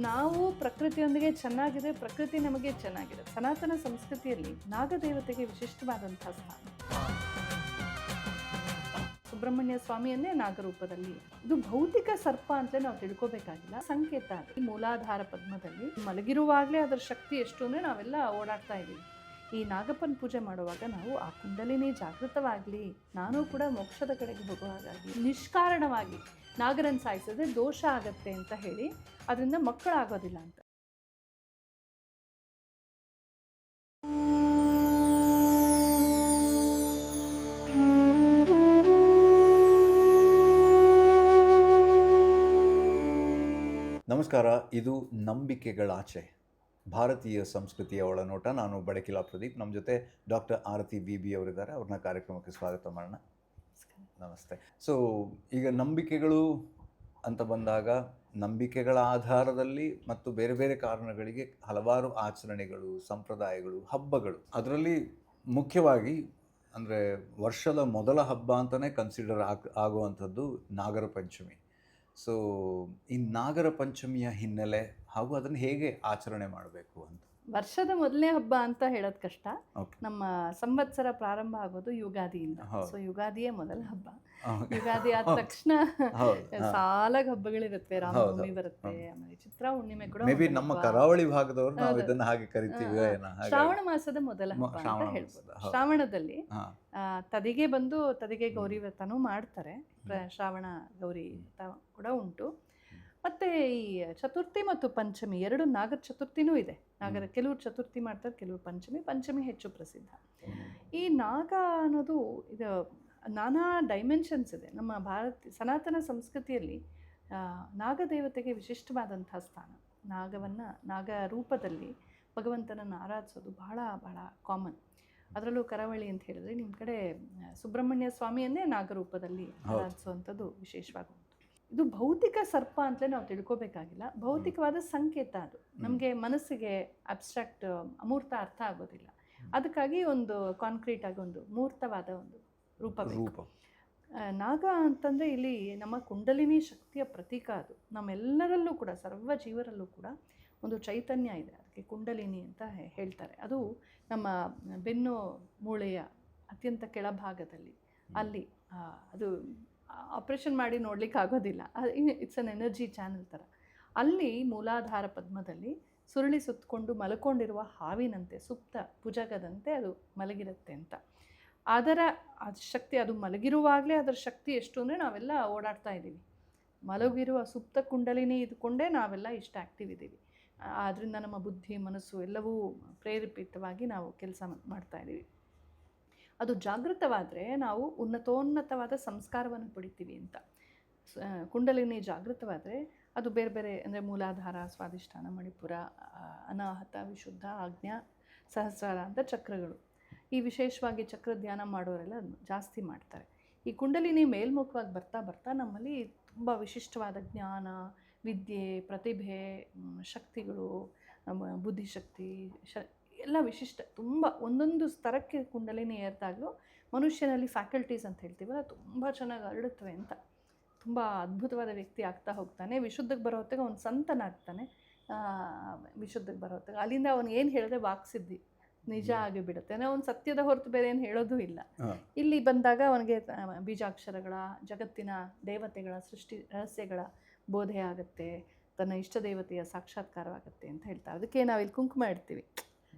ನಾವು ಪ್ರಕೃತಿಯೊಂದಿಗೆ ಚೆನ್ನಾಗಿದೆ, ಪ್ರಕೃತಿ ನಮಗೆ ಚೆನ್ನಾಗಿದೆ. ಸನಾತನ ಸಂಸ್ಕೃತಿಯಲ್ಲಿ ನಾಗದೇವತೆಗೆ ವಿಶಿಷ್ಟವಾದಂತಹ ಸ್ಥಾನ. ಸುಬ್ರಹ್ಮಣ್ಯ ಸ್ವಾಮಿಯನ್ನೇ ನಾಗರೂಪದಲ್ಲಿ, ಇದು ಭೌತಿಕ ಸರ್ಪ ಅಂತ ನಾವು ತಿಳ್ಕೋಬೇಕಾಗಿಲ್ಲ, ಸಂಕೇತ. ಅದು ಮೂಲಾಧಾರ ಪದ್ಮದಲ್ಲಿ ಮಲಗಿರುವಾಗಲೇ ಅದರ ಶಕ್ತಿ ಎಷ್ಟು ಅಂದರೆ ನಾವೆಲ್ಲ ಓಡಾಡ್ತಾ ಇದ್ದೀವಿ. ಈ ನಾಗಪ್ಪನ ಪೂಜೆ ಮಾಡುವಾಗ ನಾವು ಆ ಕುಂಡಲಿನಿ ಜಾಗೃತವಾಗಲಿ, ನಾನು ಕೂಡ ಮೋಕ್ಷದ ಕಡೆಗೆ ಹೋಗುವಾಗಲಿ, ನಿಷ್ಕಾರಣವಾಗಿ ನಾಗರನ್ನು ಸಾಯಿಸಿದ್ರೆ ದೋಷ ಆಗತ್ತೆ ಅಂತ ಹೇಳಿ ಅದರಿಂದ ಮಕ್ಕಳಾಗೋದಿಲ್ಲ ಅಂತ. ನಮಸ್ಕಾರ. ಇದು ನಂಬಿಕೆಗಳಾಚೆ, ಭಾರತೀಯ ಸಂಸ್ಕೃತಿಯ ಒಳನೋಟ. ನಾನು ಬಡಕಿಲಾ ಪ್ರದೀಪ್. ನಮ್ಮ ಜೊತೆ ಡಾಕ್ಟರ್ ಆರತಿ BB ಅವರಿದ್ದಾರೆ. ಅವ್ರನ್ನ ಕಾರ್ಯಕ್ರಮಕ್ಕೆ ಸ್ವಾಗತ ಮಾಡೋಣ. ನಮಸ್ತೆ. ಸೊ ಈಗ ನಂಬಿಕೆಗಳು ಅಂತ ಬಂದಾಗ ನಂಬಿಕೆಗಳ ಆಧಾರದಲ್ಲಿ ಮತ್ತು ಬೇರೆ ಬೇರೆ ಕಾರಣಗಳಿಗೆ ಹಲವಾರು ಆಚರಣೆಗಳು, ಸಂಪ್ರದಾಯಗಳು, ಹಬ್ಬಗಳು. ಅದರಲ್ಲಿ ಮುಖ್ಯವಾಗಿ ಅಂದರೆ ವರ್ಷದ ಮೊದಲ ಹಬ್ಬ ಅಂತಲೇ ಕನ್ಸಿಡರ್ ಆಗುವಂಥದ್ದು ನಾಗರ ಪಂಚಮಿ. ಸೊ ಈ ನಾಗರ ಪಂಚಮಿಯ ಹಿನ್ನೆಲೆ ಹಾಗೂ ಅದನ್ನು ಹೇಗೆ ಆಚರಣೆ ಮಾಡಬೇಕು ಅಂತ. ವರ್ಷದ ಮೊದಲನೇ ಹಬ್ಬ ಅಂತ ಹೇಳೋದು ಕಷ್ಟ. Okay. ನಮ್ಮ ಸಂವತ್ಸರ ಪ್ರಾರಂಭ ಆಗೋದು ಯುಗಾದಿಯಿಂದ. ಹೌದು. ಸೊ ಯುಗಾದಿಯೇ ಮೊದಲ ಹಬ್ಬ. Okay. ಯುಗಾದಿ ಆದ ತಕ್ಷಣ ಹೌದು. ಸಾಲಾಗಿ ಹಬ್ಬಗಳಿರುತ್ತೆ. ರಾಮನವಮಿ ಬರುತ್ತೆ, ಆಮೇಲೆ ಚಿತ್ರ ಹುಣ್ಣಿಮೆ ಕೂಡ. ಮೇ ಬಿ ನಮ್ಮ ಕರಾವಳಿ ಭಾಗದವರು ನಾವು ಇದನ್ನ ಹಾಗೆ ಕರಿತೀವಿ. ಶ್ರಾವಣ ಮಾಸದ ಮೊದಲ ಹಬ್ಬ ಅಂತ ಹೇಳ್ಬೋದು. ಶ್ರಾವಣದಲ್ಲಿ ತದಿಗೆ ಬಂದು ತದಿಗೆ ಗೌರಿ ವ್ರತನೂ ಮಾಡ್ತಾರೆ. ಶ್ರಾವಣ ಗೌರಿ ವ್ರತ ಕೂಡ ಉಂಟು. ಮತ್ತು ಈ ಚತುರ್ಥಿ ಮತ್ತು ಪಂಚಮಿ ಎರಡು, ನಾಗರ ಚತುರ್ಥಿನೂ ಇದೆ. ಕೆಲವರು ಚತುರ್ಥಿ ಮಾಡ್ತಾರೆ, ಕೆಲವರು ಪಂಚಮಿ ಹೆಚ್ಚು ಪ್ರಸಿದ್ಧ. ಈ ನಾಗ ಅನ್ನೋದು ಇದು ನಾನಾ ಡೈಮೆನ್ಷನ್ಸ್ ಇದೆ. ನಮ್ಮ ಸನಾತನ ಸಂಸ್ಕೃತಿಯಲ್ಲಿ ನಾಗದೇವತೆಗೆ ವಿಶಿಷ್ಟವಾದಂತಹ ಸ್ಥಾನ. ನಾಗ ರೂಪದಲ್ಲಿ ಭಗವಂತನನ್ನು ಆರಾಧಿಸೋದು ಬಹಳ ಬಹಳ ಕಾಮನ್. ಅದರಲ್ಲೂ ಕರಾವಳಿ ಅಂತ ಹೇಳಿದ್ರೆ ನಿಮ್ಮ ಕಡೆ ಸುಬ್ರಹ್ಮಣ್ಯ ಸ್ವಾಮಿಯನ್ನೇ ನಾಗರೂಪದಲ್ಲಿ ಆರಾಧಿಸುವಂಥದ್ದು ವಿಶೇಷವಾಗಿ ಉಂಟು. ಇದು ಭೌತಿಕ ಸರ್ಪ ಅಂತಲೇ ನಾವು ತಿಳ್ಕೋಬೇಕಾಗಿಲ್ಲ, ಭೌತಿಕವಾದ ಸಂಕೇತ. ಅದು ನಮಗೆ ಮನಸ್ಸಿಗೆ ಅಬ್ಸ್ಟ್ರಾಕ್ಟ್ ಅಮೂರ್ತ ಅರ್ಥ ಆಗೋದಿಲ್ಲ. ಅದಕ್ಕಾಗಿ ಒಂದು ಕಾಂಕ್ರೀಟ್ ಆಗಿ ಒಂದು ಮೂರ್ತವಾದ ಒಂದು ರೂಪ. ನಾಗ ಅಂತಂದರೆ ಇಲ್ಲಿ ನಮ್ಮ ಕುಂಡಲಿನಿ ಶಕ್ತಿಯ ಪ್ರತೀಕ. ಅದು ನಮ್ಮೆಲ್ಲರಲ್ಲೂ ಕೂಡ, ಸರ್ವ ಜೀವರಲ್ಲೂ ಕೂಡ ಒಂದು ಚೈತನ್ಯ ಇದೆ. ಅದಕ್ಕೆ ಕುಂಡಲಿನಿ ಅಂತ ಹೇಳ್ತಾರೆ. ಅದು ನಮ್ಮ ಬೆನ್ನು ಮೂಳೆಯ ಅತ್ಯಂತ ಕೆಳಭಾಗದಲ್ಲಿ, ಅಲ್ಲಿ ಅದು ಆಪ್ರೇಷನ್ ಮಾಡಿ ನೋಡ್ಲಿಕ್ಕೆ ಆಗೋದಿಲ್ಲ. ಇಟ್ಸ್ ಅನ್ ಎನರ್ಜಿ ಚಾನಲ್ ಥರ. ಅಲ್ಲಿ ಮೂಲಾಧಾರ ಪದ್ಮದಲ್ಲಿ ಸುರುಳಿ ಸುತ್ತಕೊಂಡು ಮಲ್ಕೊಂಡಿರುವ ಹಾವಿನಂತೆ, ಸುಪ್ತ ಭುಜಗದಂತೆ ಅದು ಮಲಗಿರುತ್ತೆ ಅಂತ. ಅದರ ಶಕ್ತಿ, ಅದು ಮಲಗಿರುವಾಗಲೇ ಅದರ ಶಕ್ತಿ ಎಷ್ಟು ಅಂದರೆ ನಾವೆಲ್ಲ ಓಡಾಡ್ತಾ ಇದ್ದೀವಿ. ಮಲಗಿರುವ ಸುಪ್ತ ಕುಂಡಲಿನಿ ಇದ್ಕೊಂಡೇ ನಾವೆಲ್ಲ ಇಷ್ಟು ಆ್ಯಕ್ಟಿವ್ ಇದ್ದೀವಿ. ಆದ್ದರಿಂದ ನಮ್ಮ ಬುದ್ಧಿ, ಮನಸ್ಸು ಎಲ್ಲವೂ ಪ್ರೇರೇಪಿತವಾಗಿ ನಾವು ಕೆಲಸ ಮಾಡ್ತಾ ಇದ್ದೀವಿ. ಅದು ಜಾಗೃತವಾದರೆ ನಾವು ಉನ್ನತೋನ್ನತವಾದ ಸಂಸ್ಕಾರವನ್ನು ಪಡಿತೀವಿ ಅಂತ. ಕುಂಡಲಿನಿ ಜಾಗೃತವಾದರೆ ಅದು ಬೇರೆ ಬೇರೆ ಅಂದರೆ ಮೂಲಾಧಾರ, ಸ್ವಾಧಿಷ್ಠಾನ, ಮಣಿಪುರ, ಅನಾಹತ, ವಿಶುದ್ಧ, ಆಜ್ಞಾ, ಸಹಸ್ರಾರ ಅಂತ ಚಕ್ರಗಳು. ಈ ವಿಶೇಷವಾಗಿ ಚಕ್ರ ಧ್ಯಾನ ಮಾಡೋರೆಲ್ಲ ಅದನ್ನು ಜಾಸ್ತಿ ಮಾಡ್ತಾರೆ. ಈ ಕುಂಡಲಿನಿ ಮೇಲ್ಮುಖವಾಗಿ ಬರ್ತಾ ಬರ್ತಾ ನಮ್ಮಲ್ಲಿ ತುಂಬ ವಿಶಿಷ್ಟವಾದ ಜ್ಞಾನ, ವಿದ್ಯೆ, ಪ್ರತಿಭೆ, ಶಕ್ತಿಗಳು, ಬುದ್ಧಿಶಕ್ತಿ ಎಲ್ಲ ವಿಶಿಷ್ಟ ತುಂಬ ಒಂದೊಂದು ಸ್ತರಕ್ಕೆ ಕುಂಡಲಿನಿ ಏರ್ದಾಗಲೂ ಮನುಷ್ಯನಲ್ಲಿ ಫ್ಯಾಕಲ್ಟೀಸ್ ಅಂತ ಹೇಳ್ತೀವಲ್ಲ ತುಂಬ ಚೆನ್ನಾಗಿ ಹರಡುತ್ತವೆ ಅಂತ. ತುಂಬ ಅದ್ಭುತವಾದ ವ್ಯಕ್ತಿ ಆಗ್ತಾ ಹೋಗ್ತಾನೆ. ವಿಶುದ್ಧಕ್ಕೆ ಬರೋ ಹೊತ್ತಿಗೆ ಅವ್ನು ಸಂತನಾಗ್ತಾನೆ. ವಿಶುದ್ಧಕ್ಕೆ ಬರೋ ಹೊತ್ತಿಗೆ ಅಲ್ಲಿಂದ ಅವನು ಏನು ಹೇಳಿದ್ರೆ ವಾಕ್ಸಿದ್ಧಿ ನಿಜ ಆಗಿಬಿಡುತ್ತೆ. ಅವನು ಸತ್ಯದ ಹೊರತು ಬೇರೆ ಏನು ಹೇಳೋದು ಇಲ್ಲ. ಇಲ್ಲಿ ಬಂದಾಗ ಅವನಿಗೆ ಬೀಜಾಕ್ಷರಗಳ, ಜಗತ್ತಿನ ದೇವತೆಗಳ ಸೃಷ್ಟಿ ರಹಸ್ಯಗಳ ಬೋಧೆ ಆಗುತ್ತೆ, ತನ್ನ ಇಷ್ಟ ದೇವತೆಯ ಸಾಕ್ಷಾತ್ಕಾರವಾಗುತ್ತೆ ಅಂತ ಹೇಳ್ತಾರೆ. ಅದಕ್ಕೆ ನಾವಿಲ್ಲಿ ಕುಂಕುಮ ಇಡ್ತೀವಿ,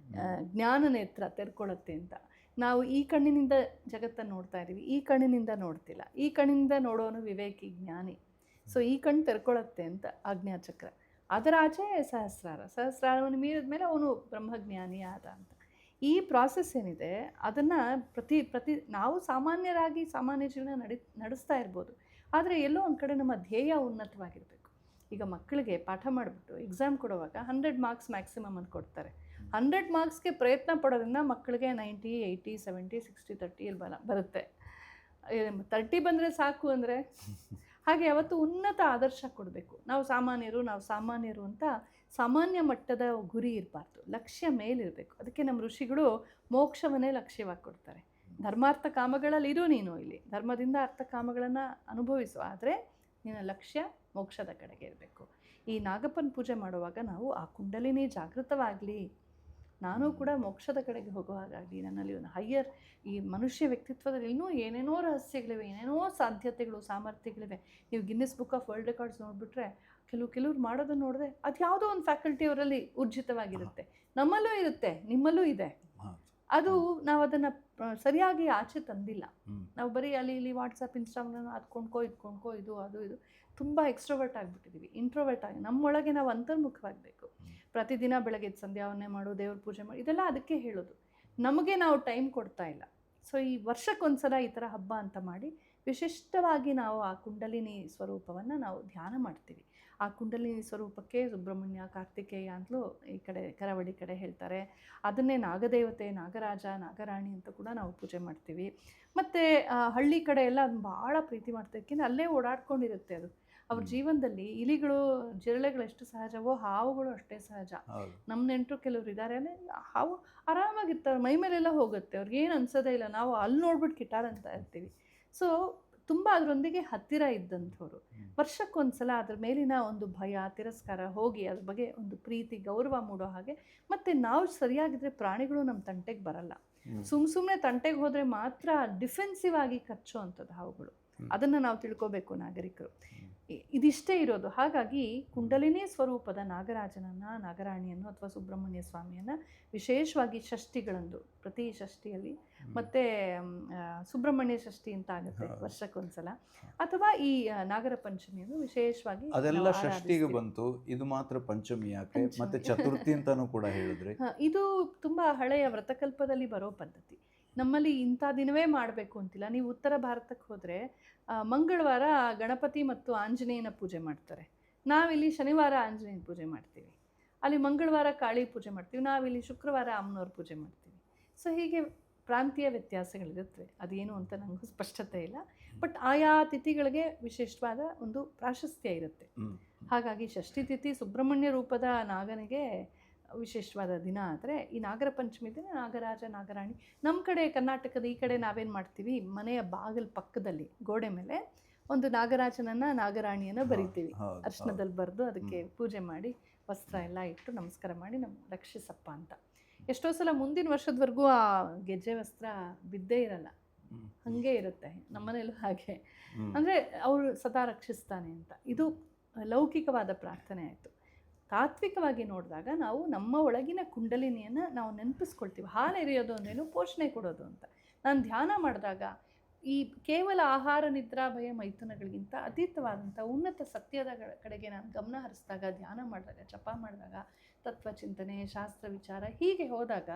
ಜ್ಞಾನ ನೇತ್ರ ತೆರ್ಕೊಳ್ಳುತ್ತೆ ಅಂತ. ನಾವು ಈ ಕಣ್ಣಿನಿಂದ ಜಗತ್ತನ್ನು ನೋಡ್ತಾ ಇದ್ದೀವಿ, ಈ ಕಣ್ಣಿನಿಂದ ನೋಡ್ತಿಲ್ಲ. ಈ ಕಣ್ಣಿನಿಂದ ನೋಡೋನು ವಿವೇಕಿ, ಜ್ಞಾನಿ. ಸೊ ಈ ಕಣ್ಣು ತೆರ್ಕೊಳ್ಳುತ್ತೆ ಅಂತ ಆಜ್ಞಾಚಕ್ರ. ಅದರ ಆಚೆ ಸಹಸ್ರಾರವನ್ನು ಮೀರಿದ ಮೇಲೆ ಅವನು ಬ್ರಹ್ಮಜ್ಞಾನಿ ಆದ ಅಂತ. ಈ ಪ್ರಾಸೆಸ್ ಏನಿದೆ ಅದನ್ನು ಪ್ರತಿ ನಾವು ಸಾಮಾನ್ಯರಾಗಿ ಸಾಮಾನ್ಯ ಜೀವನ ನಡೆಸ್ತಾ ಇರ್ಬೋದು. ಆದರೆ ಎಲ್ಲೋ ಒಂದು ಕಡೆ ನಮ್ಮ ಧ್ಯೇಯ ಉನ್ನತವಾಗಿರಬೇಕು. ಈಗ ಮಕ್ಕಳಿಗೆ ಪಾಠ ಮಾಡಿಬಿಟ್ಟು ಎಕ್ಸಾಮ್ ಕೊಡುವಾಗ 100 ಮಾರ್ಕ್ಸ್ ಮ್ಯಾಕ್ಸಿಮಮ್ ಅಂತ ಕೊಡ್ತಾರೆ. 100 ಮಾರ್ಕ್ಸ್ಗೆ ಪ್ರಯತ್ನ ಪಡೋದ್ರಿಂದ ಮಕ್ಕಳಿಗೆ 90, 80, 70, 60, 30 ಬರುತ್ತೆ. 30 ಬಂದರೆ ಸಾಕು ಅಂದರೆ ಹಾಗೆ ಅವತ್ತು ಉನ್ನತ ಆದರ್ಶ ಕೊಡಬೇಕು. ನಾವು ಸಾಮಾನ್ಯರು ಅಂತ ಸಾಮಾನ್ಯ ಮಟ್ಟದ ಗುರಿ ಇರಬಾರ್ದು, ಲಕ್ಷ್ಯ ಮೇಲಿರಬೇಕು. ಅದಕ್ಕೆ ನಮ್ಮ ಋಷಿಗಳು ಮೋಕ್ಷವನ್ನೇ ಲಕ್ಷ್ಯವಾಗಿ ಕೊಡ್ತಾರೆ. ಧರ್ಮಾರ್ಥ ಕಾಮಗಳಲ್ಲಿ ಇರು ನೀನು, ಇಲ್ಲಿ ಧರ್ಮದಿಂದ ಅರ್ಥ ಕಾಮಗಳನ್ನು ಅನುಭವಿಸು, ಆದರೆ ನಿನ್ನ ಲಕ್ಷ್ಯ ಮೋಕ್ಷದ ಕಡೆಗೆ ಇರಬೇಕು. ಈ ನಾಗಪ್ಪನ ಪೂಜೆ ಮಾಡುವಾಗ ನಾವು ಆ ಕುಂಡಲಿನಿ ಜಾಗೃತವಾಗಲಿ, ನಾನು ಕೂಡ ಮೋಕ್ಷದ ಕಡೆಗೆ ಹೋಗುವಾಗಲಿ, ನನ್ನಲ್ಲಿ ಒಂದು ಹೈಯರ್ ಈ ಮನುಷ್ಯ ವ್ಯಕ್ತಿತ್ವದಲ್ಲಿ ಇನ್ನೂ ಏನೇನೋ ರಹಸ್ಯಗಳಿವೆ, ಏನೇನೋ ಸಾಧ್ಯತೆಗಳು, ಸಾಮರ್ಥ್ಯಗಳಿವೆ. ನೀವು Guinness Book of World Records ನೋಡಿಬಿಟ್ರೆ ಕೆಲವ್ರು ಮಾಡೋದನ್ನು ನೋಡಿದ್ರೆ ಅದು ಯಾವುದೋ ಒಂದು ಫ್ಯಾಕಲ್ಟಿ ಅವರಲ್ಲಿ ಊರ್ಜಿತವಾಗಿರುತ್ತೆ. ನಮ್ಮಲ್ಲೂ ಇರುತ್ತೆ, ನಿಮ್ಮಲ್ಲೂ ಇದೆ. ಅದು ನಾವು ಅದನ್ನು ಸರಿಯಾಗಿ ಆಚೆ ತಂದಿಲ್ಲ. ನಾವು ಬರೀ ಅಲ್ಲಿ ಇಲ್ಲಿ ವಾಟ್ಸಪ್, ಇನ್ಸ್ಟಾಗ್ರಾಮ್ ಅದು ಕೊಂಡ್ಕೊ ಇದು ಅದು ಇದು ತುಂಬ ಎಕ್ಸ್ಟ್ರೋವರ್ಟ್ ಆಗಿಬಿಟ್ಟಿದ್ದೀವಿ. ಇಂಟ್ರೋವರ್ಟ್ ಆಗಿ ನಮ್ಮೊಳಗೆ ನಾವು ಅಂತರ್ಮುಖವಾಗಬೇಕು. ಪ್ರತಿದಿನ ಬೆಳಗ್ಗೆ ಸಂಧ್ಯಾವನ್ನೇ ಮಾಡು, ದೇವ್ರ ಪೂಜೆ ಮಾಡಿ, ಇದೆಲ್ಲ ಅದಕ್ಕೆ ಹೇಳೋದು. ನಮಗೆ ನಾವು ಟೈಮ್ ಕೊಡ್ತಾ ಇಲ್ಲ. ಸೊ ಈ ವರ್ಷಕ್ಕೊಂದ್ಸಲ ಈ ಥರ ಹಬ್ಬ ಅಂತ ಮಾಡಿ ವಿಶಿಷ್ಟವಾಗಿ ನಾವು ಆ ಕುಂಡಲಿನಿ ಸ್ವರೂಪವನ್ನು ನಾವು ಧ್ಯಾನ ಮಾಡ್ತೀವಿ. ಆ ಕುಂಡಲಿನಿ ಸ್ವರೂಪಕ್ಕೆ ಸುಬ್ರಹ್ಮಣ್ಯ, ಕಾರ್ತಿಕೇಯ ಅಂತಲೂ ಈ ಕಡೆ ಕರಾವಳಿ ಕಡೆ ಹೇಳ್ತಾರೆ. ಅದನ್ನೇ ನಾಗದೇವತೆ, ನಾಗರಾಜ, ನಾಗರಾಣಿ ಅಂತ ಕೂಡ ನಾವು ಪೂಜೆ ಮಾಡ್ತೀವಿ. ಮತ್ತು ಹಳ್ಳಿ ಕಡೆ ಎಲ್ಲ ಅದನ್ನ ಭಾಳ ಪ್ರೀತಿ ಮಾಡ್ತಾರೆ. ಯಾಕೆಂದರೆ ಅಲ್ಲೇ ಓಡಾಡ್ಕೊಂಡಿರುತ್ತೆ ಅದು. ಅವ್ರ ಜೀವನದಲ್ಲಿ ಇಲಿಗಳು, ಜಿರಳೆಗಳು ಎಷ್ಟು ಸಹಜವೋ ಹಾವುಗಳು ಅಷ್ಟೇ ಸಹಜ. ನಮ್ಮ ನೆಂಟರು ಕೆಲವ್ರು ಇದ್ದಾರೆ, ಹಾವು ಆರಾಮಾಗಿರ್ತಾರೆ, ಮೈ ಮೇಲೆಲ್ಲ ಹೋಗುತ್ತೆ, ಅವ್ರಿಗೇನು ಅನ್ಸೋದೇ ಇಲ್ಲ. ನಾವು ಅಲ್ಲಿ ನೋಡ್ಬಿಟ್ಟು ಕಿಟಾರ್ ಅಂತ ಇರ್ತೀವಿ. ಸೊ ತುಂಬ ಅದರೊಂದಿಗೆ ಹತ್ತಿರ ಇದ್ದಂಥವ್ರು. ವರ್ಷಕ್ಕೊಂದ್ಸಲ ಅದ್ರ ಮೇಲಿನ ಒಂದು ಭಯ, ತಿರಸ್ಕಾರ ಹೋಗಿ ಅದ್ರ ಬಗ್ಗೆ ಒಂದು ಪ್ರೀತಿ, ಗೌರವ ಮೂಡೋ ಹಾಗೆ. ಮತ್ತು ನಾವು ಸರಿಯಾಗಿದ್ದರೆ ಪ್ರಾಣಿಗಳು ನಮ್ಮ ತಂಟೆಗೆ ಬರಲ್ಲ. ಸುಮ್ಮನೆ ತಂಟೆಗೆ ಹೋದರೆ ಮಾತ್ರ ಡಿಫೆನ್ಸಿವ್ ಆಗಿ ಕಚ್ಚೋ ಅಂಥದ್ದು ಹಾವುಗಳು. ಅದನ್ನು ನಾವು ತಿಳ್ಕೊಬೇಕು ನಾಗರಿಕರು. ಇದಿಷ್ಟೇ ಇರೋದು. ಹಾಗಾಗಿ ಕುಂಡಲಿನಿ ಸ್ವರೂಪದ ನಾಗರಾಜನನ್ನು, ನಾಗರಾಣಿಯನ್ನು ಅಥವಾ ಸುಬ್ರಹ್ಮಣ್ಯ ಸ್ವಾಮಿಯನ್ನು ವಿಶೇಷವಾಗಿ ಷಷ್ಠಿಗಳಂದು, ಪ್ರತಿ ಷಷ್ಠಿಯಲ್ಲಿ, ಮತ್ತು ಸುಬ್ರಹ್ಮಣ್ಯ ಷಷ್ಠಿ ಅಂತ ಆಗುತ್ತೆ ವರ್ಷಕ್ಕೊಂದ್ಸಲ, ಅಥವಾ ಈ ನಾಗರ ಪಂಚಮಿಯನ್ನು ವಿಶೇಷವಾಗಿ ಅದೆಲ್ಲ ಷಷ್ಠಿಗೆ ಬಂತು. ಇದು ಮಾತ್ರ ಪಂಚಮಿ ಯಾಕೆ? ಮತ್ತೆ ಚತುರ್ಥಿ ಅಂತಾನೂ ಕೂಡ ಹೇಳಿದ್ರಿ. ಇದು ತುಂಬ ಹಳೆಯ ವ್ರತಕಲ್ಪದಲ್ಲಿ ಬರೋ ಪದ್ಧತಿ. ನಮ್ಮಲ್ಲಿ ಇಂಥ ದಿನವೇ ಮಾಡಬೇಕು ಅಂತಿಲ್ಲ. ನೀವು ಉತ್ತರ ಭಾರತಕ್ಕೆ ಹೋದರೆ ಮಂಗಳವಾರ ಗಣಪತಿ ಮತ್ತು ಆಂಜನೇಯನ ಪೂಜೆ ಮಾಡ್ತಾರೆ. ನಾವಿಲ್ಲಿ ಶನಿವಾರ ಆಂಜನೇಯನ ಪೂಜೆ ಮಾಡ್ತೀವಿ. ಅಲ್ಲಿ ಮಂಗಳವಾರ ಕಾಳಿ ಪೂಜೆ ಮಾಡ್ತೀವಿ. ನಾವಿಲ್ಲಿ ಶುಕ್ರವಾರ ಅಮ್ಮನವ್ರ ಪೂಜೆ ಮಾಡ್ತೀವಿ. ಸೊ ಹೀಗೆ ಪ್ರಾಂತೀಯ ವ್ಯತ್ಯಾಸಗಳಿರುತ್ತವೆ. ಅದೇನು ಅಂತ ನನಗೂ ಸ್ಪಷ್ಟತೆ ಇಲ್ಲ. ಬಟ್ ಆಯಾ ತಿಥಿಗಳಿಗೆ ವಿಶೇಷವಾದ ಒಂದು ಪ್ರಾಶಸ್ತ್ಯ ಇರುತ್ತೆ. ಹಾಗಾಗಿ ಷಷ್ಠಿ ತಿಥಿ ಸುಬ್ರಹ್ಮಣ್ಯ ರೂಪದ ನಾಗನಿಗೆ ವಿಶೇಷವಾದ ದಿನ. ಆದರೆ ಈ ನಾಗರ ಪಂಚಮಿ ದಿನ ನಾಗರಾಜ, ನಾಗರಾಣಿ. ನಮ್ಮ ಕಡೆ ಕರ್ನಾಟಕದ ಈ ಕಡೆ ನಾವೇನು ಮಾಡ್ತೀವಿ, ಮನೆಯ ಬಾಗಿಲ ಪಕ್ಕದಲ್ಲಿ ಗೋಡೆ ಮೇಲೆ ಒಂದು ನಾಗರಾಜನನ್ನು, ನಾಗರಾಣಿಯನ್ನು ಬರಿತೀವಿ. ಅರ್ಶನದಲ್ಲಿ ಬರೆದು ಅದಕ್ಕೆ ಪೂಜೆ ಮಾಡಿ ವಸ್ತ್ರ ಎಲ್ಲ ಇಟ್ಟು ನಮಸ್ಕಾರ ಮಾಡಿ ನಮ್ಗೆ ರಕ್ಷಿಸಪ್ಪ ಅಂತ. ಎಷ್ಟೋ ಸಲ ಮುಂದಿನ ವರ್ಷದವರೆಗೂ ಆ ಗೆಜ್ಜೆ ವಸ್ತ್ರ ಬಿದ್ದೇ ಇರಲ್ಲ, ಹಾಗೆ ಇರುತ್ತೆ. ನಮ್ಮನೇಲೂ ಹಾಗೆ. ಅಂದರೆ ಅವರು ಸದಾ ರಕ್ಷಿಸ್ತಾನೆ ಅಂತ. ಇದು ಲೌಕಿಕವಾದ ಪ್ರಾರ್ಥನೆ ಆಯಿತು. ತಾತ್ವಿಕವಾಗಿ ನೋಡಿದಾಗ ನಾವು ನಮ್ಮ ಒಳಗಿನ ಕುಂಡಲಿನಿಯನ್ನು ನಾವು ನೆನಪಿಸ್ಕೊಳ್ತೀವಿ. ಹಾಲು ಎರೆಯೋದು ಅಂದ್ರೇನು, ಪೋಷಣೆ ಕೊಡೋದು ಅಂತ. ನಾನು ಧ್ಯಾನ ಮಾಡಿದಾಗ ಈ ಕೇವಲ ಆಹಾರ, ನಿದ್ರಾ, ಭಯ, ಮೈಥುನಗಳಿಗಿಂತ ಅತೀತವಾದಂಥ ಉನ್ನತ ಸತ್ಯದ ಕಡೆಗೆ ನಾನು ಗಮನ ಹರಿಸಿದಾಗ, ಧ್ಯಾನ ಮಾಡಿದಾಗ, ಜಪ ಮಾಡಿದಾಗ, ತತ್ವಚಿಂತನೆ, ಶಾಸ್ತ್ರ ವಿಚಾರ ಹೀಗೆ ಹೋದಾಗ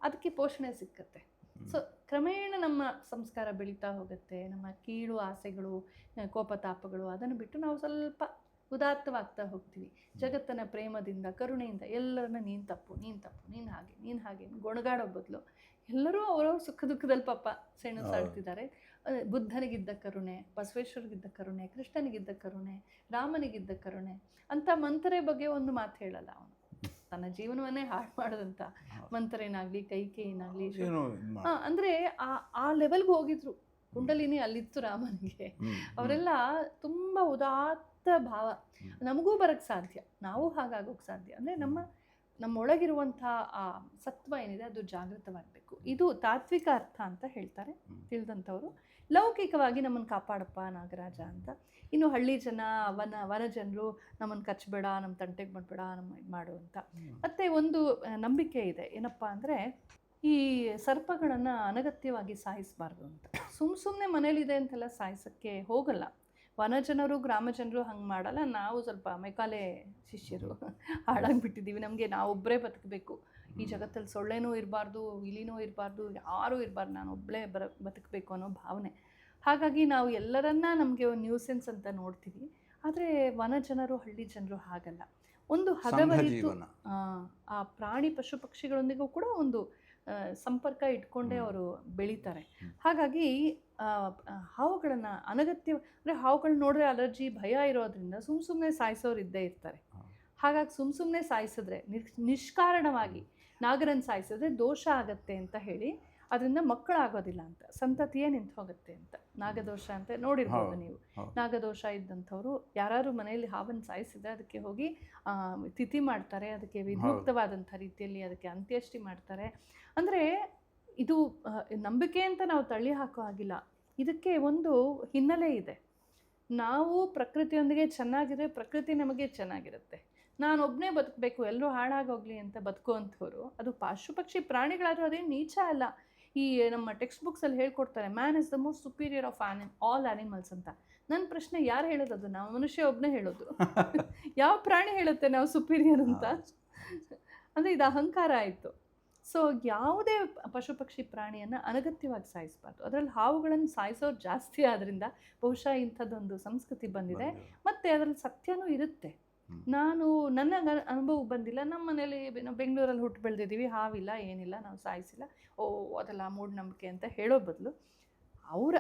ಅದಕ್ಕೆ ಪೋಷಣೆ ಸಿಕ್ಕತ್ತೆ. ಸೊ ಕ್ರಮೇಣ ನಮ್ಮ ಸಂಸ್ಕಾರ ಬೆಳೀತಾ ಹೋಗುತ್ತೆ. ನಮ್ಮ ಕೀಳು ಆಸೆಗಳು, ಕೋಪತಾಪಗಳು ಅದನ್ನು ಬಿಟ್ಟು ನಾವು ಸ್ವಲ್ಪ ಉದಾತ್ತವಾಗ್ತಾ ಹೋಗ್ತೀವಿ. ಜಗತ್ತನ ಪ್ರೇಮದಿಂದ, ಕರುಣೆಯಿಂದ ಎಲ್ಲರನ್ನ ನೀನು ತಪ್ಪು, ನೀನು ಹಾಗೆ ಗೊಣಗಾಡೋ ಬದಲು ಎಲ್ಲರೂ ಅವರವ್ರ ಸುಖ ದುಃಖದಲ್ಲಿ ಪಾಪ ಸೆಣಸಾಡ್ತಿದ್ದಾರೆ. ಬುದ್ಧನಿಗಿದ್ದ ಕರುಣೆ, ಬಸವೇಶ್ವರಿಗಿದ್ದ ಕರುಣೆ, ಕೃಷ್ಣನಿಗಿದ್ದ ಕರುಣೆ, ರಾಮನಿಗಿದ್ದ ಕರುಣೆ ಅಂತ ಮಂಥರೆ ಬಗ್ಗೆ ಒಂದು ಮಾತು ಹೇಳಲ್ಲ ಅವನು. ತನ್ನ ಜೀವನವನ್ನೇ ಹಾಳು ಮಾಡೋದಂತ ಮಂಥರೇನಾಗಲಿ, ಕೈಕೇಯಿನಾಗಲಿ, ಅಂದರೆ ಆ ಲೆವೆಲ್ಗೆ ಹೋಗಿದ್ರು. ಕುಂಡಲಿನಿ ಅಲ್ಲಿತ್ತು ರಾಮನಿಗೆ. ಅವರೆಲ್ಲ ತುಂಬ ಉದಾತ್ತ ಭಾವ. ನಮಗೂ ಬರೋಕ್ಕೆ ಸಾಧ್ಯ, ನಾವು ಹಾಗಾಗೋಕ್ಕೆ ಸಾಧ್ಯ. ಅಂದರೆ ನಮ್ಮೊಳಗಿರುವಂಥ ಆ ಸತ್ವ ಏನಿದೆ ಅದು ಜಾಗೃತವಾಗಬೇಕು. ಇದು ತಾತ್ವಿಕ ಅರ್ಥ ಅಂತ ಹೇಳ್ತಾರೆ ತಿಳಿದಂಥವ್ರು. ಲೌಕಿಕವಾಗಿ ನಮ್ಮನ್ನು ಕಾಪಾಡಪ್ಪ ನಾಗರಾಜ ಅಂತ. ಇನ್ನು ಹಳ್ಳಿ ಜನ, ವನ ಜನರು ನಮ್ಮನ್ನು ಕಚ್ಚಬೇಡ, ನಮ್ಮ ತಂಟೆಗೆ ಮಾಡಬೇಡ, ನಮ್ಮ ಇದು ಮಾಡು ಅಂತ. ಮತ್ತು ಒಂದು ನಂಬಿಕೆ ಇದೆ, ಏನಪ್ಪ ಅಂದರೆ ಈ ಸರ್ಪಗಳನ್ನು ಅನಗತ್ಯವಾಗಿ ಸಾಯಿಸಬಾರ್ದು ಅಂತ. ಸುಮ್ಮನೆ ಮನೇಲಿದೆ ಅಂತೆಲ್ಲ ಸಾಯಿಸೋಕ್ಕೆ ಹೋಗಲ್ಲ. ವನಜನರು, ಗ್ರಾಮ ಜನರು ಹಂಗೆ ಮಾಡಲ್ಲ. ನಾವು ಸ್ವಲ್ಪ ಮೆಕಾಲೆ ಶಿಷ್ಯರು ಹಾಳಾಗಿಬಿಟ್ಟಿದ್ದೀವಿ. ನಮಗೆ ನಾವೊಬ್ಬರೇ ಬದುಕಬೇಕು, ಈ ಜಗತ್ತಲ್ಲಿ ಸೊಳ್ಳೆನೂ ಇರಬಾರ್ದು, ಇಲಿನೂ ಇರಬಾರ್ದು, ಯಾರೂ ಇರಬಾರ್ದು, ನಾನು ಒಬ್ಬಳೇ ಬದುಕಬೇಕು ಅನ್ನೋ ಭಾವನೆ. ಹಾಗಾಗಿ ನಾವು ಎಲ್ಲರನ್ನ ನಮಗೆ ಒಂದು ನ್ಯೂಸೆನ್ಸ್ ಅಂತ ನೋಡ್ತೀವಿ. ಆದರೆ ವನಜನರು, ಹಳ್ಳಿ ಜನರು ಹಾಗಲ್ಲ. ಒಂದು ಹದವರಿತು ಆ ಪ್ರಾಣಿ ಪಶು ಪಕ್ಷಿಗಳೊಂದಿಗೂ ಕೂಡ ಒಂದು ಸಂಪರ್ಕ ಇಟ್ಕೊಂಡೇ ಅವರು ಬೆಳೀತಾರೆ. ಹಾಗಾಗಿ ಹಾವುಗಳನ್ನು ಅನಗತ್ಯ, ಅಂದರೆ ಹಾವುಗಳನ್ನ ನೋಡಿದ್ರೆ ಅಲರ್ಜಿ, ಭಯ ಇರೋದ್ರಿಂದ ಸುಮ್ಮನೆ ಸಾಯಿಸೋರು ಇದ್ದೇ ಇರ್ತಾರೆ. ಹಾಗಾಗಿ ಸುಮ್ಮನೆ ಸಾಯಿಸಿದ್ರೆ, ನಿಷ್ಕಾರಣವಾಗಿ ನಾಗರನ್ನು ಸಾಯಿಸಿದ್ರೆ ದೋಷ ಆಗತ್ತೆ ಅಂತ ಹೇಳಿ ಅದರಿಂದ ಮಕ್ಕಳಾಗೋದಿಲ್ಲ ಅಂತ, ಸಂತತಿಯೇ ನಿಂತು ಹೋಗುತ್ತೆ ಅಂತ. ನಾಗದೋಷ ಅಂತ ನೋಡಿರ್ಬೋದು ನೀವು. ನಾಗದೋಷ ಇದ್ದಂಥವ್ರು ಯಾರು ಮನೆಯಲ್ಲಿ ಹಾವನ್ನು ಸಾಯಿಸಿದ್ರೆ ಅದಕ್ಕೆ ಹೋಗಿ ತಿಥಿ ಮಾಡ್ತಾರೆ, ಅದಕ್ಕೆ ವಿಧ್ಯುಕ್ತವಾದಂಥ ರೀತಿಯಲ್ಲಿ ಅದಕ್ಕೆ ಅಂತ್ಯಷ್ಟಿ ಮಾಡ್ತಾರೆ. ಅಂದರೆ ಇದು ನಂಬಿಕೆ ಅಂತ ನಾವು ತಳ್ಳಿ ಹಾಕೋ ಹಾಗಿಲ್ಲ, ಇದಕ್ಕೆ ಒಂದು ಹಿನ್ನೆಲೆ ಇದೆ. ನಾವು ಪ್ರಕೃತಿಯೊಂದಿಗೆ ಚೆನ್ನಾಗಿದ್ರೆ ಪ್ರಕೃತಿ ನಮಗೆ ಚೆನ್ನಾಗಿರುತ್ತೆ. ನಾನೊಬ್ಬನೇ ಬದುಕಬೇಕು, ಎಲ್ಲರೂ ಹಾಳಾಗೋಗ್ಲಿ ಅಂತ ಬದುಕುವಂಥವ್ರು, ಅದು ಪಶು ಪಕ್ಷಿ ಪ್ರಾಣಿಗಳಾದರೂ ಅದೇನು ನೀಚ ಅಲ್ಲ. ಈ ನಮ್ಮ ಟೆಕ್ಸ್ಟ್ ಬುಕ್ಸಲ್ಲಿ ಹೇಳ್ಕೊಡ್ತಾರೆ, man is the most superior of all animals ಅಂತ. ನನ್ನ ಪ್ರಶ್ನೆ, ಯಾರು ಹೇಳೋದು? ಅದು ನಾವು ಮನುಷ್ಯ ಒಬ್ಬನೇ ಹೇಳೋದು. ಯಾವ ಪ್ರಾಣಿ ಹೇಳುತ್ತೆ ನಾವು ಸುಪೀರಿಯರ್ ಅಂತ? ಅಂದರೆ ಇದು ಅಹಂಕಾರ ಆಯಿತು. ಸೊ ಯಾವುದೇ ಪಶು ಪಕ್ಷಿ ಪ್ರಾಣಿಯನ್ನು ಅನಗತ್ಯವಾಗಿ ಸಾಯಿಸಬಾರ್ದು. ಅದರಲ್ಲಿ ಹಾವುಗಳನ್ನು ಸಾಯಿಸೋರು ಜಾಸ್ತಿ ಆದ್ದರಿಂದ ಬಹುಶಃ ಇಂಥದ್ದೊಂದು ಸಂಸ್ಕೃತಿ ಬಂದಿದೆ. ಮತ್ತು ಅದರಲ್ಲಿ ಸತ್ಯನೂ ಇರುತ್ತೆ. ನನ್ನ ಅನುಭವ ಬಂದಿಲ್ಲ. ನಮ್ಮ ಮನೇಲಿ ನಾವು ಬೆಂಗಳೂರಲ್ಲಿ ಹುಟ್ಟು ಬೆಳೆದಿದ್ದೀವಿ, ಹಾವಿಲ್ಲ ಏನಿಲ್ಲ, ನಾವು ಸಾಯಿಸಿಲ್ಲ, ಅದೆಲ್ಲ ಮೂಢನಂಬಿಕೆ ಅಂತ ಹೇಳೋ ಬದಲು ಅವರ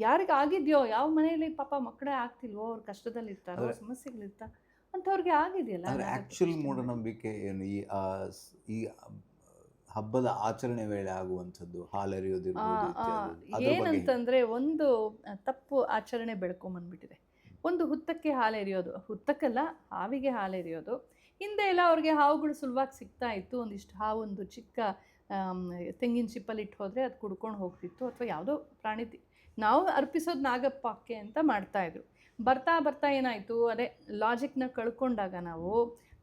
ಯಾರಿಗೆ ಆಗಿದೆಯೋ, ಯಾವ ಮನೆಯಲ್ಲಿ ಪಾಪ ಮಕ್ಕಳೇ ಆಗ್ತಿಲ್ವೋ, ಅವ್ರು ಕಷ್ಟದಲ್ಲಿರ್ತಾರೋ, ಸಮಸ್ಯೆಗಳಿರ್ತಾರೆ ಅಂಥವ್ರಿಗೆ ಆಗಿದೆಯಲ್ಲ. ಆ್ಯಕ್ಚುಲ್ ಮೂಢನಂಬಿಕೆ ಏನು? ಈ ಹಬ್ಬದ ಆಚರಣೆ ವೇಳೆ ಆಗುವಂಥದ್ದು ಹಾಲೆರೆಯೋದಿರ್ಬೋದು, ಏನಂತಂದರೆ ಒಂದು ತಪ್ಪು ಆಚರಣೆ ಬೆಳ್ಕೊಂಬಂದ್ಬಿಟ್ಟಿದೆ. ಒಂದು ಹುತ್ತಕ್ಕೆ ಹಾಲೆರೆಯೋದು, ಹುತ್ತಕ್ಕಲ್ಲ ಹಾವಿಗೆ ಹಾಲೆರೆಯೋದು. ಹಿಂದೆ ಎಲ್ಲ ಅವ್ರಿಗೆ ಹಾವುಗಳು ಸುಲಭವಾಗಿ ಸಿಗ್ತಾ ಇತ್ತು. ಒಂದಿಷ್ಟು ಹಾವು ಒಂದು ಚಿಕ್ಕ ತೆಂಗಿನ ಚಿಪ್ಪಲ್ಲಿ ಇಟ್ಟು ಹೋದರೆ ಅದು ಕುಡ್ಕೊಂಡು ಹೋಗ್ತಿತ್ತು, ಅಥವಾ ಯಾವುದೋ ಪ್ರಾಣಿ ನಾವು ಅರ್ಪಿಸೋದು ನಾಗಪ್ಪಕ್ಕೆ ಅಂತ ಮಾಡ್ತಾಯಿದ್ರು. ಬರ್ತಾ ಬರ್ತಾ ಏನಾಯಿತು, ಅದೇ ಲಾಜಿಕ್ನ ಕಳ್ಕೊಂಡಾಗ ನಾವು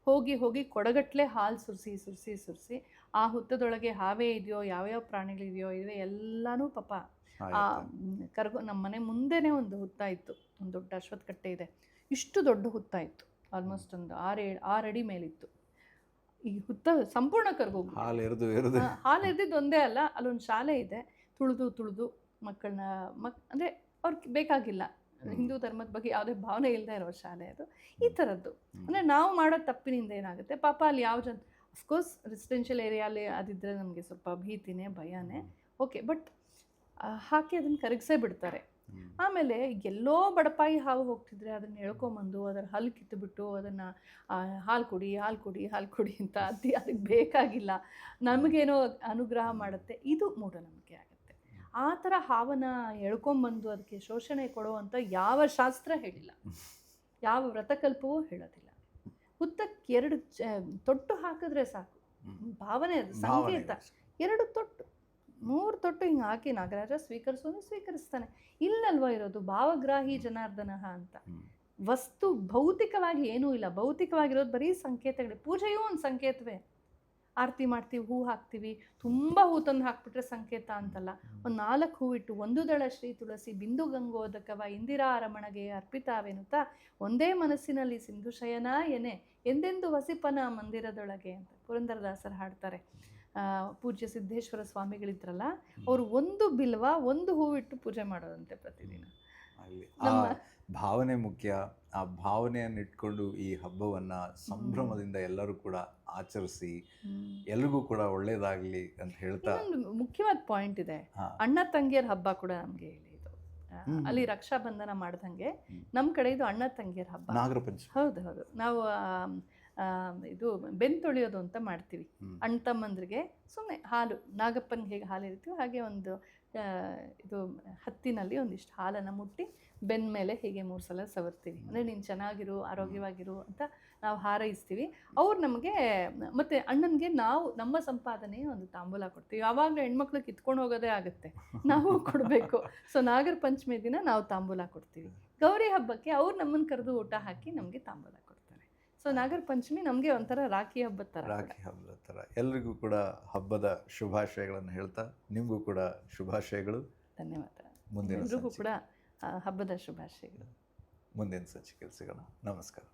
ಹೋಗಿ ಕೊಡಗಟ್ಟಲೆ ಹಾಲು ಸುರಿಸಿ ಆ ಹುತ್ತದೊಳಗೆ ಹಾವೇ ಇದೆಯೋ, ಯಾವ್ಯಾವ ಪ್ರಾಣಿಗಳಿದೆಯೋ ಇವೆ ಎಲ್ಲನೂ ಪಾಪ ನಮ್ಮ ಮನೆ ಮುಂದೆನೇ ಒಂದು ಹುತ್ತ ಇತ್ತು, ಒಂದು ದೊಡ್ಡ ಅಶ್ವತ್ಥ ಕಟ್ಟೆ ಇದೆ, ಇಷ್ಟು ದೊಡ್ಡ ಹುತ್ತ ಇತ್ತು, ಆಲ್ಮೋಸ್ಟ್ ಒಂದು 6 ಅಡಿ ಮೇಲಿತ್ತು. ಈ ಹುತ್ತ ಸಂಪೂರ್ಣ ಕರ್ಗೋಗಿ ಹಾಲು ಎರೆದಿದ್ದು ಒಂದೇ ಅಲ್ಲ, ಅಲ್ಲೊಂದು ಶಾಲೆ ಇದೆ, ತುಳಿದು ಮಕ್ಕಳನ್ನ ಅಂದರೆ ಅವ್ರಿಗೆ ಬೇಕಾಗಿಲ್ಲ, ಹಿಂದೂ ಧರ್ಮದ ಬಗ್ಗೆ ಯಾವುದೇ ಭಾವನೆ ಇಲ್ಲದೆ ಇರೋ ಶಾಲೆ ಅದು. ಈ ಥರದ್ದು ಅಂದರೆ ನಾವು ಮಾಡೋ ತಪ್ಪಿನಿಂದ ಏನಾಗುತ್ತೆ ಪಾಪ ಅಲ್ಲಿ ಯಾವ ಜನ, ಅಫ್ಕೋರ್ಸ್ ರೆಸಿಡೆನ್ಷಿಯಲ್ ಏರಿಯಾಲಿ ಅದಿದ್ದರೆ ನಮಗೆ ಸ್ವಲ್ಪ ಭೀತಿನೇ ಭಯನೇ, ಓಕೆ, ಬಟ್ ಹಾಕಿ ಅದನ್ನು ಕರಗಿಸೇ ಬಿಡ್ತಾರೆ. ಆಮೇಲೆ ಎಲ್ಲೋ ಬಡಪಾಯಿ ಹಾವು ಹೋಗ್ತಿದ್ರೆ ಅದನ್ನು ಎಳ್ಕೊಂಬಂದು ಅದರ ಹಲ್ಲು ಕಿತ್ತುಬಿಟ್ಟು ಅದನ್ನು ಹಾಲು ಕುಡಿ ಅಂತ ಅದಕ್ಕೆ ಬೇಕಾಗಿಲ್ಲ, ನಮಗೇನೋ ಅನುಗ್ರಹ ಮಾಡುತ್ತೆ, ಇದು ಮೂಢನಂಬಿಕೆ ಆಗುತ್ತೆ. ಆ ಥರ ಹಾವನ್ನು ಎಳ್ಕೊಂಬಂದು ಅದಕ್ಕೆ ಶೋಷಣೆ ಕೊಡುವಂಥ ಯಾವ ಶಾಸ್ತ್ರ ಹೇಳಿಲ್ಲ, ಯಾವ ವ್ರತಕಲ್ಪವೂ ಹೇಳೋದಿಲ್ಲ. ಹುತ್ತಕ್ಕೆ 2 ತೊಟ್ಟು ಹಾಕಿದ್ರೆ ಸಾಕು, ಭಾವನೆ ಅದು ಸಂಕೇತ. 2 ತೊಟ್ಟು 3 ತೊಟ್ಟು ಹಿಂಗೆ ಹಾಕಿ ನಾಗರಾಜ ಸ್ವೀಕರಿಸ್ತಾನೆ. ಇಲ್ಲಲ್ವ ಇರೋದು ಭಾವಗ್ರಾಹಿ ಜನಾರ್ದನ ಅಂತ. ವಸ್ತು ಭೌತಿಕವಾಗಿ ಏನೂ ಇಲ್ಲ, ಭೌತಿಕವಾಗಿರೋದು ಬರೀ ಸಂಕೇತಗಳೇ. ಪೂಜೆಯೂ ಒಂದು ಸಂಕೇತವೇ. ಆರತಿ ಮಾಡ್ತೀವಿ, ಹೂ ಹಾಕ್ತೀವಿ, ತುಂಬ ಹೂ ತಂದು ಹಾಕ್ಬಿಟ್ರೆ ಸಂಕೇತ ಅಂತಲ್ಲ. ಒಂದು 4 ಹೂವಿಟ್ಟು 1 ದಳ ಶ್ರೀ ತುಳಸಿ ಬಿಂದು ಗಂಗೋದಕವ ಇಂದಿರಾ ರಮಣಗೆ ಅರ್ಪಿತಾವೆನುತ್ತಾ ಒಂದೇ ಮನಸ್ಸಿನಲ್ಲಿ ಸಿಂಧು ಶಯನ ಎನೆ ಎಂದೆಂದು ವಸಿಪನ ಮಂದಿರದೊಳಗೆ ಅಂತ ಪುರಂದರದಾಸರು ಹಾಡ್ತಾರೆ. ಪೂಜ್ಯ ಸಿದ್ದೇಶ್ವರ ಸ್ವಾಮಿಗಳಿದ್ರಲ್ಲ, ಅವರು 1 ಬಿಲ್ವ 1 ಹೂವಿಟ್ಟು ಪೂಜೆ ಮಾಡೋದಂತೆ ಪ್ರತಿದಿನ. ಭಾವನೆ ಮುಖ್ಯ. ಆ ಭಾವನೆಯನ್ನು ಇಟ್ಕೊಂಡು ಈ ಹಬ್ಬವನ್ನು ಸಂಭ್ರಮದಿಂದ ಎಲ್ಲರೂ ಕೂಡ ಆಚರಿಸಿ ಎಲ್ರಿಗೂ ಕೂಡ ಒಳ್ಳೇದಾಗಲಿ ಅಂತ ಹೇಳ್ತಾ, ಮುಖ್ಯವಾದ ಪಾಯಿಂಟ್ ಇದೆ, ಅಣ್ಣ ತಂಗಿಯರ ಹಬ್ಬ ಕೂಡ ನಮಗೆ ಇಲ್ಲಿ ಇದು ಅಲ್ಲಿ ರಕ್ಷಾ ಬಂಧನ ಮಾಡ್ದಂಗೆ ನಮ್ಮ ಕಡೆ ಇದು ಅಣ್ಣ ತಂಗಿಯರ ಹಬ್ಬ, ನಾಗರ ಪಂಚಮಿ. ಹೌದು ನಾವು ಇದು ಬೆನ್ನು ತೊಳೆಯೋದು ಅಂತ ಮಾಡ್ತೀವಿ. ಅಣ್ಣ ತಮ್ಮಂದ್ರಿಗೆ ಸುಮ್ಮನೆ ಹಾಲು, ನಾಗಪ್ಪನಿಗೆ ಹೇಗೆ ಹಾಲು ಇರ್ತೀವಿ ಹಾಗೆ ಒಂದು ಇದು ಹತ್ತಿನಲ್ಲಿ ಒಂದಿಷ್ಟು ಹಾಲನ್ನು ಮುಟ್ಟಿ ಬೆನ್ನ ಮೇಲೆ ಹೀಗೆ 3 ಸಲ ಸವರ್ತೀವಿ. ಅಂದರೆ ನೀನು ಚೆನ್ನಾಗಿರು, ಆರೋಗ್ಯವಾಗಿರು ಅಂತ ನಾವು ಹಾರೈಸ್ತೀವಿ. ಅವ್ರು ನಮಗೆ ಮತ್ತು ಅಣ್ಣನಿಗೆ ನಾವು ನಮ್ಮ ಸಂಪಾದನೆ ಒಂದು ತಾಂಬೂಲ ಕೊಡ್ತೀವಿ. ಯಾವಾಗಲೂ ಹೆಣ್ಮಕ್ಳು ಕಿತ್ಕೊಂಡು ಹೋಗೋದೇ ಆಗುತ್ತೆ, ನಾವು ಕೊಡಬೇಕು. ಸೊ ನಾಗರ ಪಂಚಮಿ ದಿನ ನಾವು ತಾಂಬೂಲ ಕೊಡ್ತೀವಿ. ಗೌರಿ ಹಬ್ಬಕ್ಕೆ ಅವ್ರು ನಮ್ಮನ್ನು ಕರೆದು ಊಟ ಹಾಕಿ ನಮಗೆ ತಾಂಬೂಲ ಕೊಡ್ತಾರೆ. ಸೊ ನಾಗರ ಪಂಚಮಿ ನಮಗೆ ಒಂಥರ ರಾಖಿ ಹಬ್ಬದ ಥರ. ಎಲ್ರಿಗೂ ಕೂಡ ಹಬ್ಬದ ಶುಭಾಶಯಗಳನ್ನು ಹೇಳ್ತಾ ನಿಮಗೂ ಕೂಡ ಶುಭಾಶಯಗಳು. ಧನ್ಯವಾದ. ಎಲ್ರಿಗೂ ಕೂಡ ಹಬ್ಬದ ಶುಭಾಶಯಗಳು. ಮುಂದಿನ ಸಂಚಿಕೆಯಲ್ಲಿ ಸಿಗೋಣ. ನಮಸ್ಕಾರ.